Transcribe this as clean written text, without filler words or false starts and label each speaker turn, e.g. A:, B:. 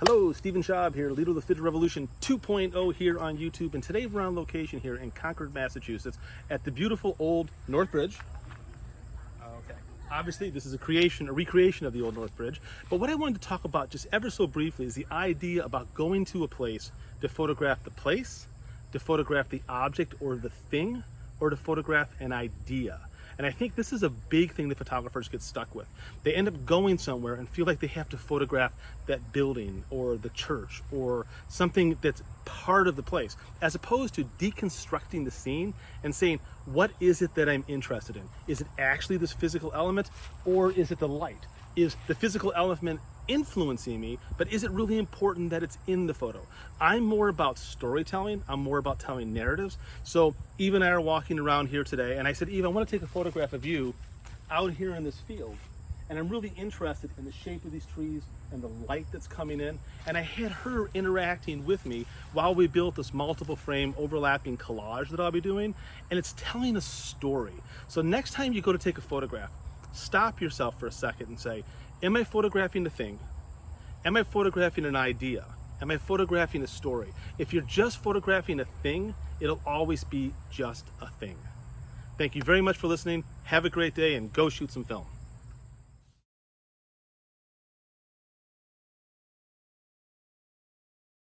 A: Hello, Stephen Schaub here, leader of the Digital Revolution 2.0 here on YouTube. And today we're on location here in Concord, Massachusetts at the beautiful old North Bridge. Okay. Obviously, this is a recreation of the old North Bridge. But what I wanted to talk about just ever so briefly is the idea about going to a place to photograph the place, to photograph the object or the thing, or to photograph an idea. And I think this is a big thing that photographers get stuck with. They end up going somewhere and feel like they have to photograph that building or the church or something that's part of the place, as opposed to deconstructing the scene and saying, what is it that I'm interested in? Is it actually this physical element, or is it the light? Is the physical element influencing me, but is it really important that it's in the photo? I'm more about storytelling. I'm more about telling narratives. So Eve and I are walking around here today, and I said, Eve, I want to take a photograph of you out here in this field, and I'm really interested in the shape of these trees and the light that's coming in. And I had her interacting with me while we built this multiple frame overlapping collage that I'll be doing, and it's telling a story. So next time you go to take a photograph, stop yourself for a second and say, am I photographing a thing? Am I photographing an idea? Am I photographing a story? If you're just photographing a thing, it'll always be just a thing. Thank you very much for listening. Have a great day and go shoot some film.